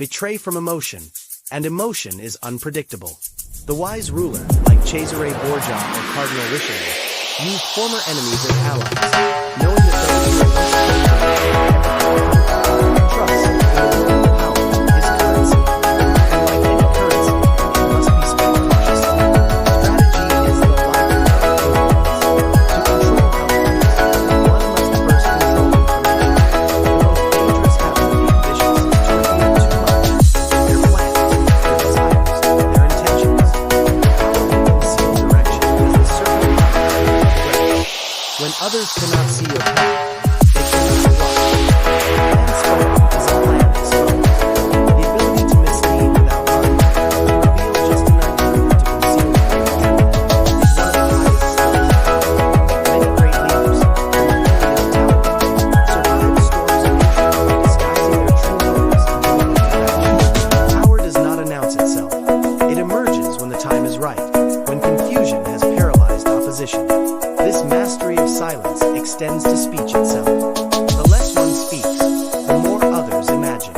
betray from emotion, and emotion is unpredictable. The wise ruler, like Cesare Borgia or Cardinal Richelieu, used former enemies as allies, knowing that those who trust in the power is currency, and like any currency, it must be spent cautiously. Strategy is the life of to control outcomes. One must first control information. The most dangerous habit of the ambitious is to reveal too much. Their plans, their desires, their intentions. Concealed direction is the circle of great. When others cannot see your path, they cannot watch. Plan spoken is a plan exposed. The ability to mislead without lying, to reveal just enough truth to conceal the truth, is one of the highest skills of power. Many great leaders, from the earliest talent, survived storms of hatred by disguising their true motives until it was vanished. Power does not announce itself. It emerges when the time is right, when confusion has paralyzed opposition. This mastery of silence extends to speech itself. The less one speaks, the more others imagine.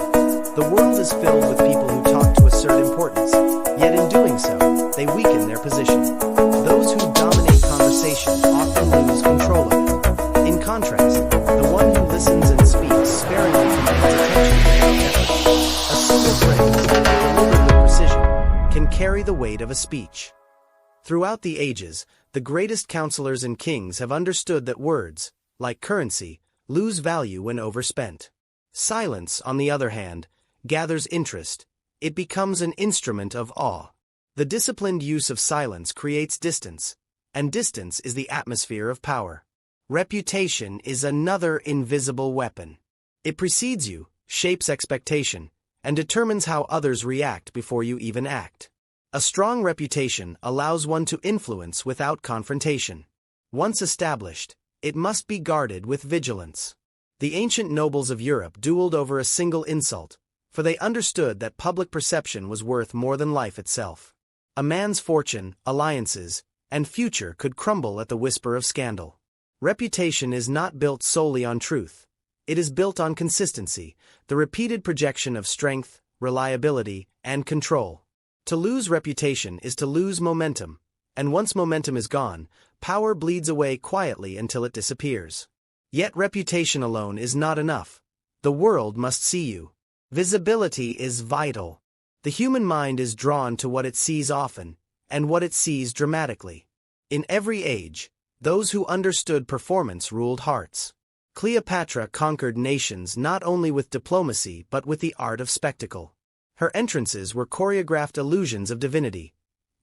The world is filled with people who talk to assert importance, yet in doing so, they weaken their position. Those who dominate conversation often lose control of it. In contrast, the one who listens and speaks sparingly commands attention without effort. A single phrase, delivered with precision, can carry the weight of a speech. Throughout the ages, the greatest counselors and kings have understood that words, like currency, lose value when overspent. Silence, on the other hand, gathers interest. It becomes an instrument of awe. The disciplined use of silence creates distance, and distance is the atmosphere of power. Reputation is another invisible weapon. It precedes you, shapes expectation, and determines how others react before you even act. A strong reputation allows one to influence without confrontation. Once established, it must be guarded with vigilance. The ancient nobles of Europe dueled over a single insult, for they understood that public perception was worth more than life itself. A man's fortune, alliances, and future could crumble at the whisper of scandal. Reputation is not built solely on truth. It is built on consistency, the repeated projection of strength, reliability, and control. To lose reputation is to lose momentum, and once momentum is gone, power bleeds away quietly until it disappears. Yet reputation alone is not enough. The world must see you. Visibility is vital. The human mind is drawn to what it sees often, and what it sees dramatically. In every age, those who understood performance ruled hearts. Cleopatra conquered nations not only with diplomacy but with the art of spectacle. Her entrances were choreographed illusions of divinity,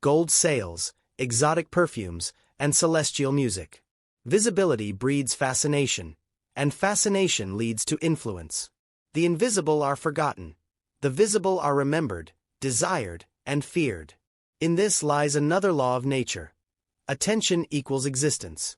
gold sails, exotic perfumes, and celestial music. Visibility breeds fascination, and fascination leads to influence. The invisible are forgotten. The visible are remembered, desired, and feared. In this lies another law of nature. Attention equals existence.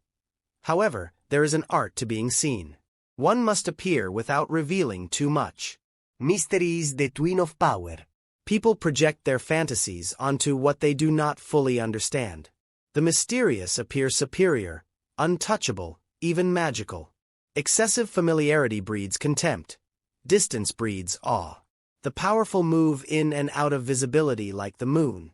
However, there is an art to being seen. One must appear without revealing too much. Mystery is the twin of power. People project their fantasies onto what they do not fully understand. The mysterious appear superior, untouchable, even magical. Excessive familiarity breeds contempt. Distance breeds awe. The powerful move in and out of visibility like the moon.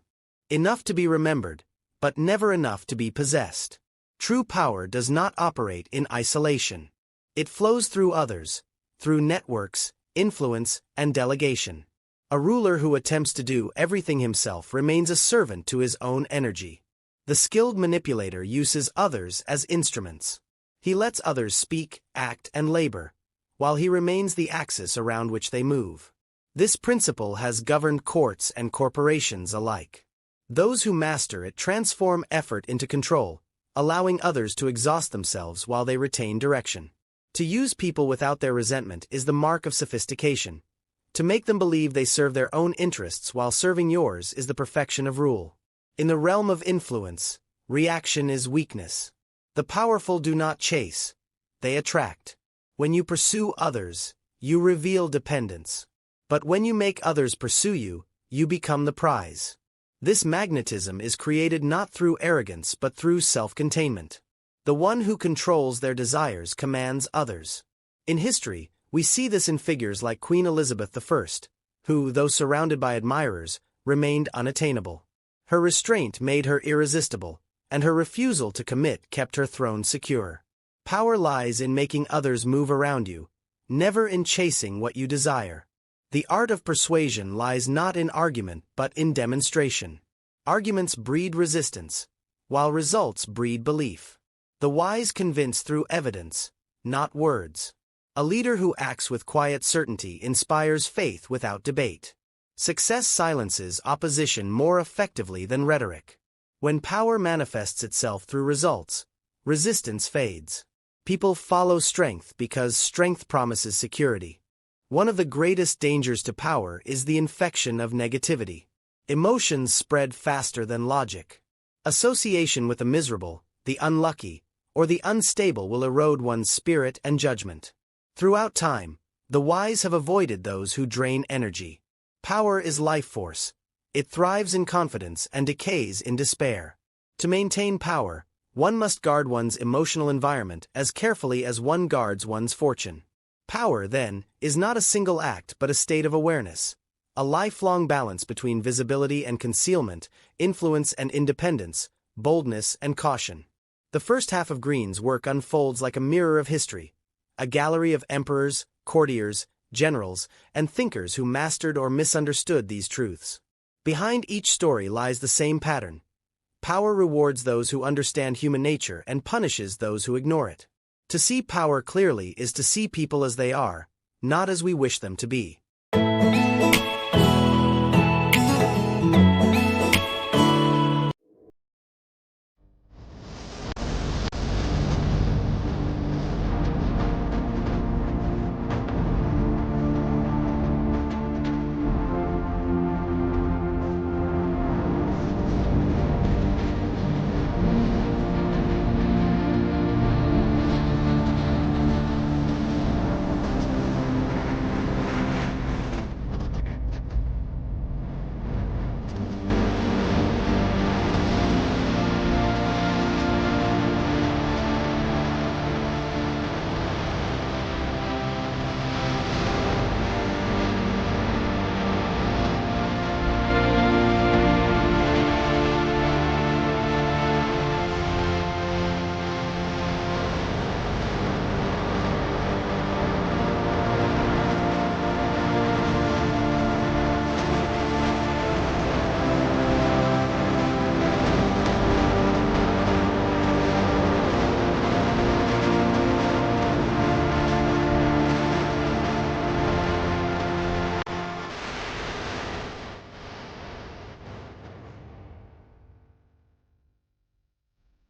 Enough to be remembered, but never enough to be possessed. True power does not operate in isolation. It flows through others, through networks, influence, and delegation. A ruler who attempts to do everything himself remains a servant to his own energy. The skilled manipulator uses others as instruments. He lets others speak, act, and labor, while he remains the axis around which they move. This principle has governed courts and corporations alike. Those who master it transform effort into control, allowing others to exhaust themselves while they retain direction. To use people without their resentment is the mark of sophistication. To make them believe they serve their own interests while serving yours is the perfection of rule. In the realm of influence, reaction is weakness. The powerful do not chase, they attract. When you pursue others, you reveal dependence. But when you make others pursue you, you become the prize. This magnetism is created not through arrogance but through self-containment. The one who controls their desires commands others. In history, we see this in figures like Queen Elizabeth I, who, though surrounded by admirers, remained unattainable. Her restraint made her irresistible, and her refusal to commit kept her throne secure. Power lies in making others move around you, never in chasing what you desire. The art of persuasion lies not in argument but in demonstration. Arguments breed resistance, while results breed belief. The wise convince through evidence, not words. A leader who acts with quiet certainty inspires faith without debate. Success silences opposition more effectively than rhetoric. When power manifests itself through results, resistance fades. People follow strength because strength promises security. One of the greatest dangers to power is the infection of negativity. Emotions spread faster than logic. Association with the miserable, the unlucky, or the unstable will erode one's spirit and judgment. Throughout time, the wise have avoided those who drain energy. Power is life force. It thrives in confidence and decays in despair. To maintain power, one must guard one's emotional environment as carefully as one guards one's fortune. Power, then, is not a single act but a state of awareness, a lifelong balance between visibility and concealment, influence and independence, boldness and caution. The first half of Greene's work unfolds like a mirror of history, a gallery of emperors, courtiers, generals, and thinkers who mastered or misunderstood these truths. Behind each story lies the same pattern. Power rewards those who understand human nature and punishes those who ignore it. To see power clearly is to see people as they are, not as we wish them to be.